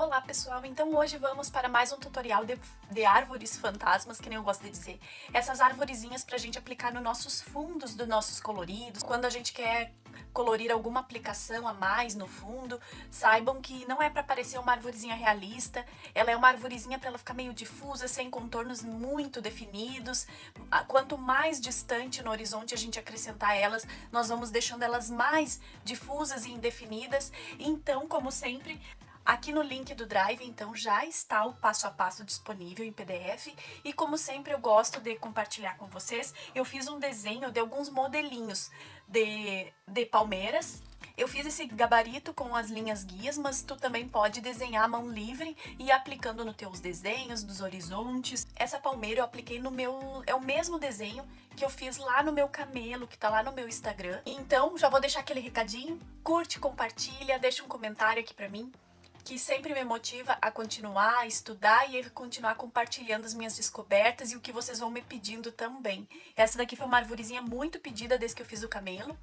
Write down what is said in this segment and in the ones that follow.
Olá pessoal, então hoje vamos para mais um tutorial de árvores fantasmas, que nem eu gosto de dizer. Essas arvorezinhas pra gente aplicar nos nossos fundos dos nossos coloridos. Quando a gente quer colorir alguma aplicação a mais no fundo, saibam que não é para parecer uma arvorezinha realista, ela é uma arvorezinha para ela ficar meio difusa, sem contornos muito definidos. Quanto mais distante no horizonte a gente acrescentar elas, nós vamos deixando elas mais difusas e indefinidas. Então, como sempre, aqui no link do Drive, então, já está o passo a passo disponível em PDF e como sempre eu gosto de compartilhar com vocês, eu fiz um desenho de alguns modelinhos de palmeiras. Eu fiz esse gabarito com as linhas guias, mas tu também pode desenhar à mão livre e ir aplicando nos teus desenhos, dos horizontes. Essa palmeira eu apliquei no meu... é o mesmo desenho que eu fiz lá no meu camelo, que tá lá no meu Instagram. Então, já vou deixar aquele recadinho. Curte, compartilha, deixa um comentário aqui pra mim, que sempre me motiva a continuar, a estudar e a continuar compartilhando as minhas descobertas e o que vocês vão me pedindo também. Essa daqui foi uma arvorezinha muito pedida desde que eu fiz o camelo.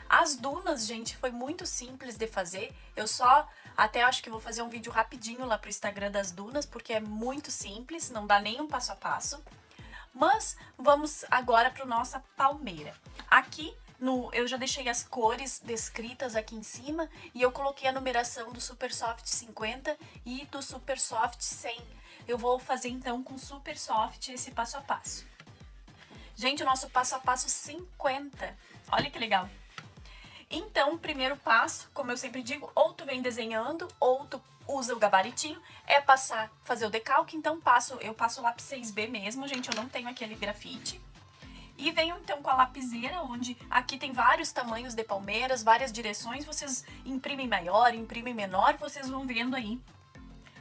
As dunas, gente, foi muito simples de fazer. Eu só, até acho que vou fazer um vídeo rapidinho lá pro Instagram das dunas, porque é muito simples, não dá nem um passo a passo. Mas vamos agora para nossa palmeira. Aqui eu já deixei as cores descritas aqui em cima e eu coloquei a numeração do Super Soft 50 e do Super Soft 100. Eu vou fazer então com Super Soft esse passo a passo. Gente, o nosso passo a passo 50. Olha que legal. Então, o primeiro passo, como eu sempre digo, ou tu vem desenhando, ou tu usa o gabaritinho, é fazer o decalque. Então, eu passo o lápis 6B mesmo, gente, eu não tenho aquele grafite. E venho então com a lapiseira, onde aqui tem vários tamanhos de palmeiras, várias direções, vocês imprimem maior, imprimem menor, vocês vão vendo aí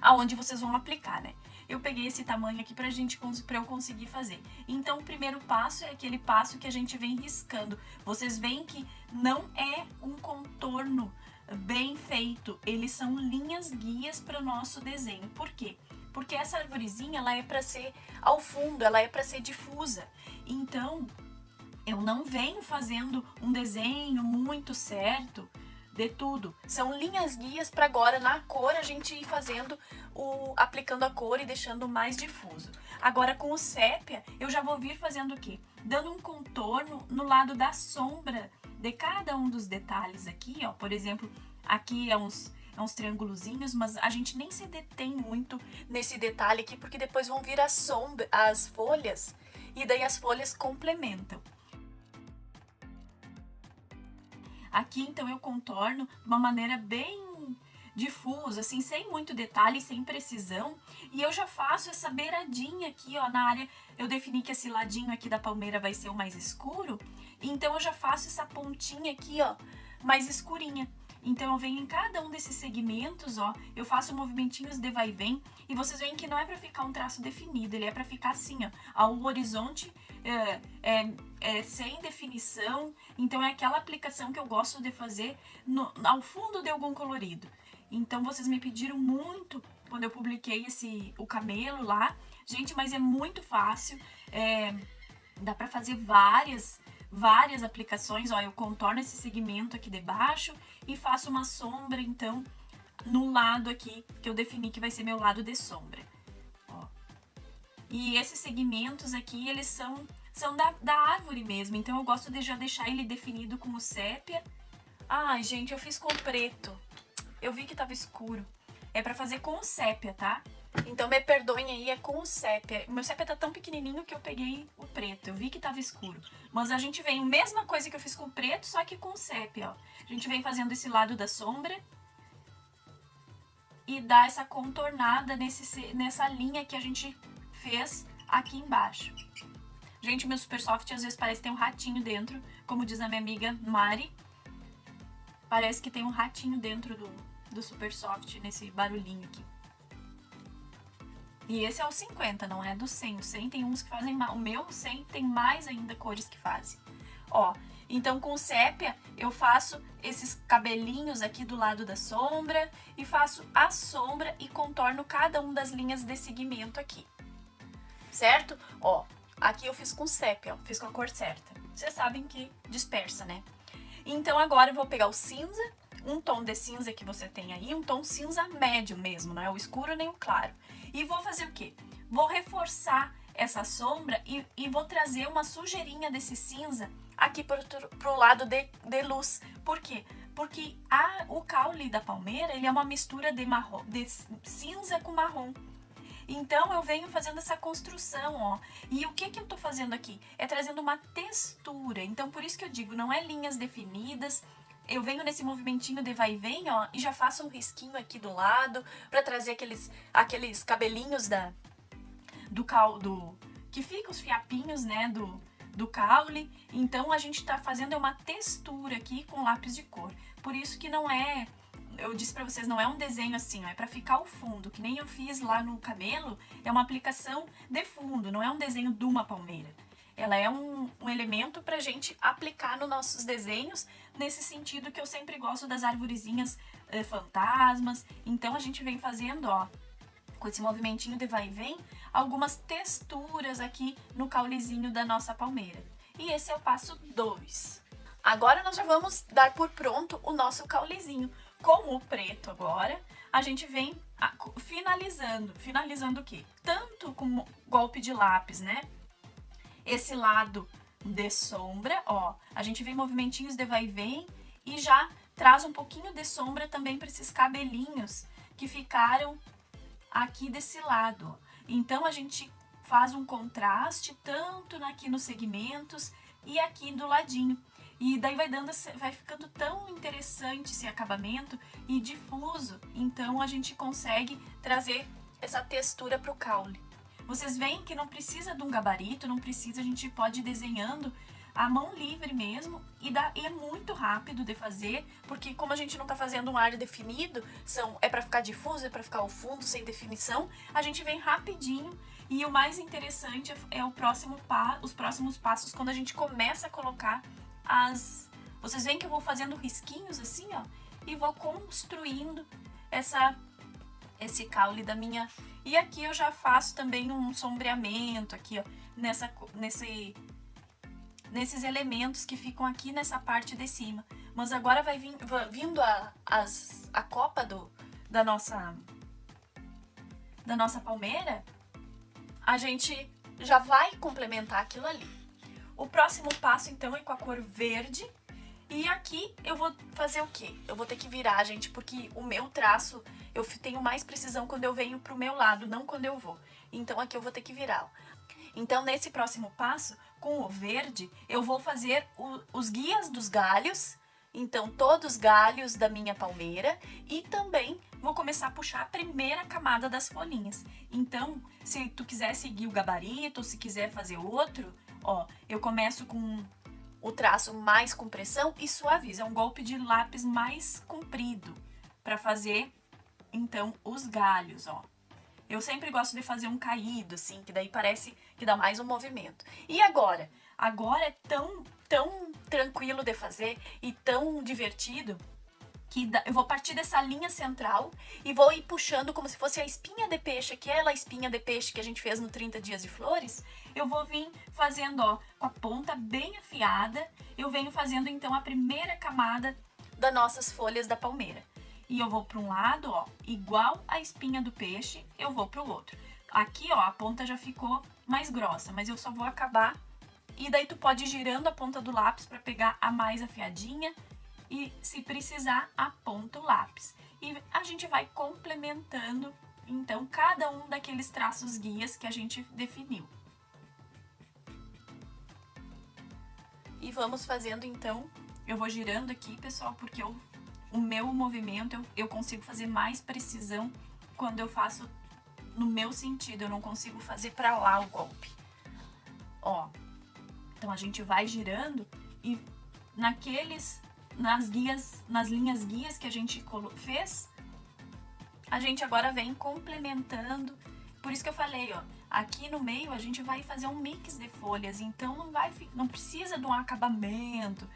aonde vocês vão aplicar, né? Eu peguei esse tamanho aqui pra eu conseguir fazer. Então, o primeiro passo é aquele passo que a gente vem riscando. Vocês veem que não é um contorno bem feito, eles são linhas guias para o nosso desenho. Por quê? Porque essa arvorezinha, ela é para ser ao fundo, ela é para ser difusa. Então, eu não venho fazendo um desenho muito certo de tudo. São linhas guias para agora, na cor, a gente ir fazendo aplicando a cor e deixando mais difuso. Agora, com o sépia, eu já vou vir fazendo o quê? Dando um contorno no lado da sombra de cada um dos detalhes aqui, ó. Por exemplo, aqui é uns triângulozinhos, mas a gente nem se detém muito nesse detalhe aqui, porque depois vão vir as folhas, e daí as folhas complementam. Aqui, então, eu contorno de uma maneira bem difusa, assim, sem muito detalhe, sem precisão. E eu já faço essa beiradinha aqui, ó, na área. Eu defini que esse ladinho aqui da palmeira vai ser o mais escuro. Então, eu já faço essa pontinha aqui, ó, mais escurinha. Então, eu venho em cada um desses segmentos, ó, eu faço movimentinhos de vai e vem, e vocês veem que não é pra ficar um traço definido, ele é pra ficar assim, ó, ao horizonte sem definição. Então, é aquela aplicação que eu gosto de fazer ao fundo de algum colorido. Então, vocês me pediram muito quando eu publiquei o camelo lá. Gente, mas é muito fácil, dá pra fazer várias aplicações. Ó, eu contorno esse segmento aqui de baixo e faço uma sombra, então, no lado aqui, que eu defini que vai ser meu lado de sombra. Ó. E esses segmentos aqui, eles são da árvore mesmo, então eu gosto de já deixar ele definido com o sépia. Ai, gente, eu fiz com preto. Eu vi que tava escuro. É pra fazer com o sépia, tá? Então me perdoem aí, é com o sépia. O meu sépia tá tão pequenininho que eu peguei o preto. Eu vi que tava escuro. Mas a gente vem, a mesma coisa que eu fiz com o preto, só que com o sépia, ó. A gente vem fazendo esse lado da sombra e dá essa contornada nessa linha que a gente fez aqui embaixo. Gente, meu Super Soft às vezes parece que tem um ratinho dentro, como diz a minha amiga Mari. Parece que tem um ratinho dentro do Super Soft, nesse barulhinho aqui. E esse é o 50, não é do 100. O 100 tem uns que fazem mais. O meu 100 tem mais ainda cores que fazem. Ó, então com o sépia eu faço esses cabelinhos aqui do lado da sombra e faço a sombra e contorno cada uma das linhas de segmento aqui. Certo? Ó, aqui eu fiz com sépia, ó, fiz com a cor certa. Vocês sabem que dispersa, né? Então agora eu vou pegar o cinza, um tom de cinza que você tem aí, um tom cinza médio mesmo, não é o escuro nem o claro. E vou fazer o quê? Vou reforçar essa sombra e vou trazer uma sujeirinha desse cinza aqui pro lado de luz. Por quê? Porque o caule da palmeira, ele é uma mistura de cinza com marrom. Então, eu venho fazendo essa construção, ó. E o que eu tô fazendo aqui? É trazendo uma textura. Então, por isso que eu digo, não é linhas definidas. Eu venho nesse movimentinho de vai e vem, ó, e já faço um risquinho aqui do lado pra trazer aqueles cabelinhos que fica os fiapinhos, né, do caule. Então, a gente tá fazendo uma textura aqui com lápis de cor. Por isso que não é... Eu disse pra vocês, não é um desenho assim, ó, é pra ficar o fundo, que nem eu fiz lá no cabelo, é uma aplicação de fundo, não é um desenho de uma palmeira. Ela é um elemento pra gente aplicar nos nossos desenhos, nesse sentido que eu sempre gosto das arvorezinhas fantasmas. Então a gente vem fazendo, ó, com esse movimentinho de vai e vem, algumas texturas aqui no caulezinho da nossa palmeira. E esse é o passo 2. Agora nós já vamos dar por pronto o nosso caulezinho. Com o preto agora, a gente vem finalizando o quê? Tanto com golpe de lápis, né? Esse lado de sombra, ó, a gente vem movimentinhos de vai e vem e já traz um pouquinho de sombra também para esses cabelinhos que ficaram aqui desse lado, ó. Então, a gente faz um contraste tanto aqui nos segmentos e aqui do ladinho. E daí vai ficando tão interessante esse acabamento e difuso. Então a gente consegue trazer essa textura pro caule. Vocês veem que não precisa de um gabarito, não precisa, a gente pode ir desenhando à mão livre mesmo e é muito rápido de fazer, porque como a gente não tá fazendo um ar definido, é para ficar difuso, é para ficar ao fundo, sem definição, a gente vem rapidinho. E o mais interessante é os próximos passos, quando a gente começa a colocar vocês veem que eu vou fazendo risquinhos assim, ó, e vou construindo esse caule da minha... E aqui eu já faço também um sombreamento aqui, ó, nesses elementos que ficam aqui nessa parte de cima. Mas agora vai vindo a copa da nossa palmeira, a gente já vai complementar aquilo ali. O próximo passo, então, é com a cor verde. E aqui eu vou fazer o quê? Eu vou ter que virar, gente, porque o meu traço, eu tenho mais precisão quando eu venho pro meu lado, não quando eu vou. Então, aqui eu vou ter que virar, ó. Então, nesse próximo passo, com o verde, eu vou fazer os guias dos galhos. Então, todos os galhos da minha palmeira. E também vou começar a puxar a primeira camada das folhinhas. Então, se tu quiser seguir o gabarito, ou se quiser fazer outro... Ó, eu começo com o traço mais com pressão e suavizo. É um golpe de lápis mais comprido para fazer, então, os galhos, ó. Eu sempre gosto de fazer um caído, assim, que daí parece que dá mais um movimento. E agora? Agora é tão tranquilo de fazer e tão divertido que eu vou partir dessa linha central e vou ir puxando como se fosse a espinha de peixe, aquela espinha de peixe que a gente fez no 30 Dias de Flores. Eu vou vir fazendo, ó, com a ponta bem afiada, eu venho fazendo então a primeira camada das nossas folhas da palmeira. E eu vou para um lado, ó, igual a espinha do peixe, eu vou para o outro. Aqui, ó, a ponta já ficou mais grossa, mas eu só vou acabar. E daí tu pode ir girando a ponta do lápis para pegar a mais afiadinha. E se precisar, aponta o lápis. E a gente vai complementando, então, cada um daqueles traços guias que a gente definiu. E vamos fazendo, então, eu vou girando aqui, pessoal, porque o meu movimento, eu consigo fazer mais precisão quando eu faço no meu sentido. Eu não consigo fazer pra lá o golpe. Ó, então a gente vai girando e nas linhas guias que a gente fez, a gente agora vem complementando. Por isso que eu falei, ó, aqui no meio a gente vai fazer um mix de folhas, então não precisa de um acabamento.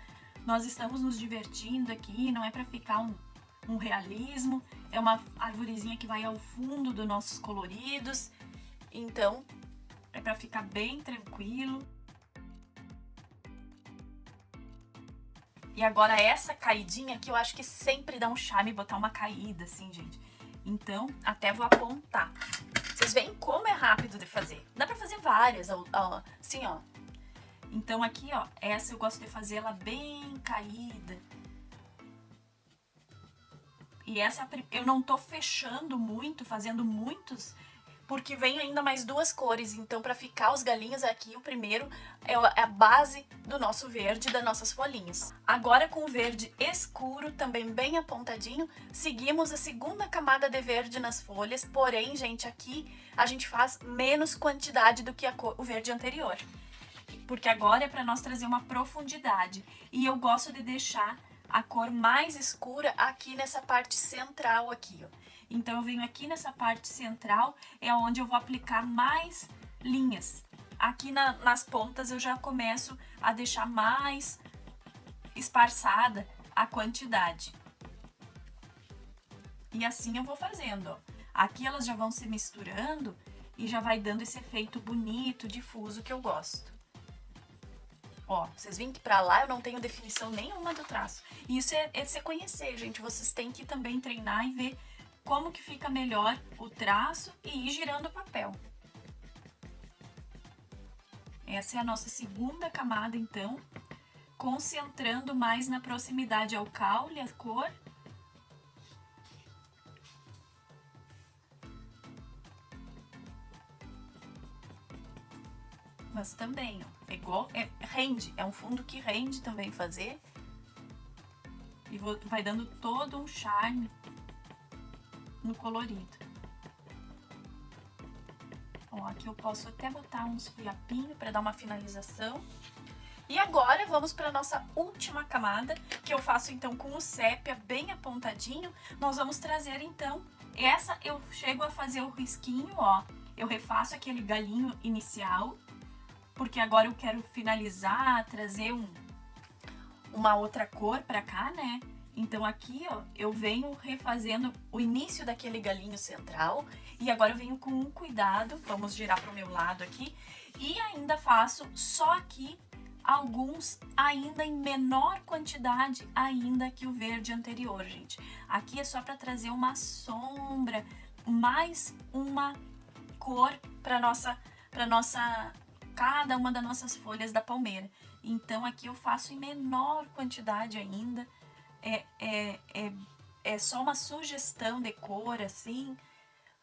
Nós estamos nos divertindo aqui, não é para ficar um realismo, é uma arvorezinha que vai ao fundo dos nossos coloridos, então é para ficar bem tranquilo. E agora essa caidinha que eu acho que sempre dá um charme botar uma caída, assim, gente. Então, até vou apontar. Vocês veem como é rápido de fazer. Dá pra fazer várias, ó, assim, ó. Então aqui, ó, essa eu gosto de fazer ela bem caída. E essa eu não tô fechando muito, fazendo muitos, porque vem ainda mais duas cores. Então, para ficar os galinhos aqui, o primeiro é a base do nosso verde, das nossas folhinhas. Agora, com o verde escuro, também bem apontadinho, seguimos a segunda camada de verde nas folhas. Porém, gente, aqui a gente faz menos quantidade do que o verde anterior. Porque agora é para nós trazer uma profundidade. E eu gosto de deixar a cor mais escura aqui nessa parte central aqui, ó. Então eu venho aqui nessa parte central, é onde eu vou aplicar mais linhas. Aqui nas pontas eu já começo a deixar mais esparçada a quantidade. E assim eu vou fazendo, ó. Aqui elas já vão se misturando e já vai dando esse efeito bonito, difuso que eu gosto. Ó, vocês veem que pra lá eu não tenho definição nenhuma do traço. E isso é se conhecer, gente. Vocês têm que também treinar e ver como que fica melhor o traço e ir girando o papel. Essa é a nossa segunda camada, então. Concentrando mais na proximidade ao caule, a cor. Mas também, ó, é igual, rende, é um fundo que rende também fazer. E vai dando todo um charme no colorido. Ó, aqui eu posso até botar uns fiapinhos para dar uma finalização. E agora vamos para nossa última camada, que eu faço então com o sépia bem apontadinho. Nós vamos trazer então, essa eu chego a fazer o risquinho, ó. Eu refaço aquele galinho inicial, porque agora eu quero finalizar, trazer uma outra cor pra cá, né? Então aqui, ó, eu venho refazendo o início daquele galinho central e agora eu venho com um cuidado, vamos girar pro meu lado aqui, e ainda faço só aqui alguns ainda em menor quantidade ainda que o verde anterior, gente. Aqui é só pra trazer uma sombra, mais uma cor pra nossa cada uma das nossas folhas da palmeira. Então aqui eu faço em menor quantidade ainda, é só uma sugestão de cor assim,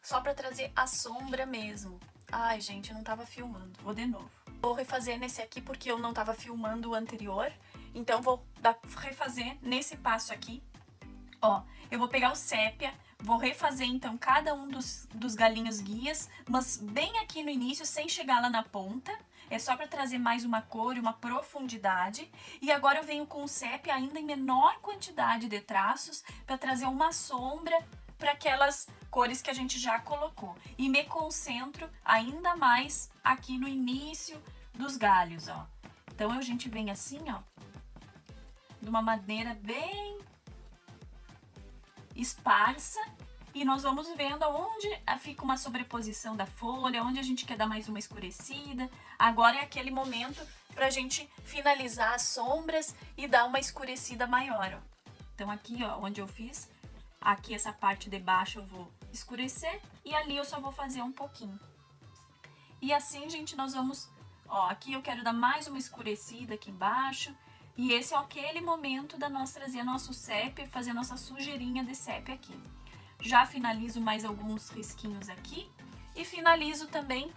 só para trazer a sombra mesmo. Ai, gente, eu não tava filmando, vou de novo. Vou refazer nesse aqui porque eu não tava filmando o anterior, então vou refazer nesse passo aqui. Ó, eu vou pegar o sépia, vou refazer então cada um dos galinhos guias, mas bem aqui no início, sem chegar lá na ponta. É só para trazer mais uma cor e uma profundidade. E agora eu venho com o sépia ainda em menor quantidade de traços, para trazer uma sombra para aquelas cores que a gente já colocou. E me concentro ainda mais aqui no início dos galhos, ó. Então a gente vem assim, ó, de uma maneira bem esparsa, e nós vamos vendo aonde fica uma sobreposição da folha, onde a gente quer dar mais uma escurecida. Agora é aquele momento pra gente finalizar as sombras e dar uma escurecida maior, ó. Então aqui, ó, onde eu fiz, aqui essa parte de baixo eu vou escurecer e ali eu só vou fazer um pouquinho. E assim, gente, nós vamos, ó, aqui eu quero dar mais uma escurecida aqui embaixo. E esse é aquele momento da nós trazer nosso sépia, fazer nossa sujeirinha de sépia aqui. Já finalizo mais alguns risquinhos aqui e finalizo também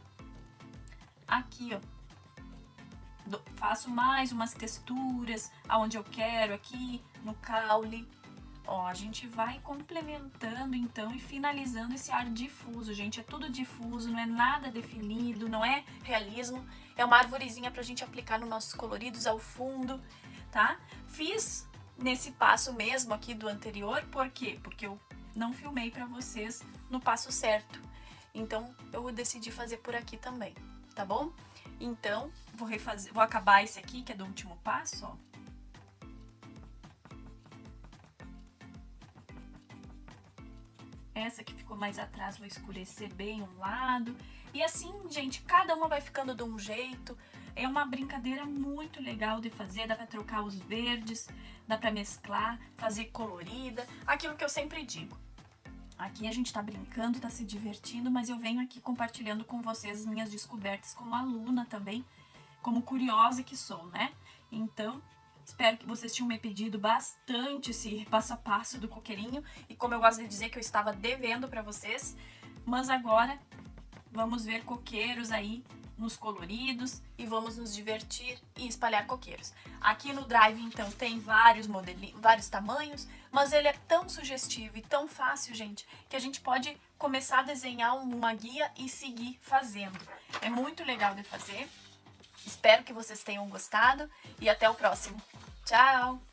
aqui, ó. Faço mais umas texturas aonde eu quero aqui, no caule. Ó, a gente vai complementando então e finalizando esse ar difuso, gente. É tudo difuso, não é nada definido, não é realismo. É uma arvorezinha pra gente aplicar nos nossos coloridos ao fundo, tá? Fiz nesse passo mesmo aqui do anterior, por quê? Porque eu não filmei pra vocês no passo certo. Então, eu decidi fazer por aqui também, tá bom? Então, vou acabar esse aqui, que é do último passo, ó. Essa que ficou mais atrás, vou escurecer bem um lado. E assim, gente, cada uma vai ficando de um jeito. É uma brincadeira muito legal de fazer, dá pra trocar os verdes, dá pra mesclar, fazer colorida, aquilo que eu sempre digo. Aqui a gente tá brincando, tá se divertindo, mas eu venho aqui compartilhando com vocês as minhas descobertas como aluna também, como curiosa que sou, né? Então, espero que vocês tenham me pedido bastante esse passo a passo do coqueirinho. E como eu gosto de dizer que eu estava devendo para vocês. Mas agora, vamos ver coqueiros aí nos coloridos. E vamos nos divertir e espalhar coqueiros. Aqui no Drive, então, tem vários modelinhos, vários tamanhos. Mas ele é tão sugestivo e tão fácil, gente, que a gente pode começar a desenhar uma guia e seguir fazendo. É muito legal de fazer. Espero que vocês tenham gostado e até o próximo. Tchau!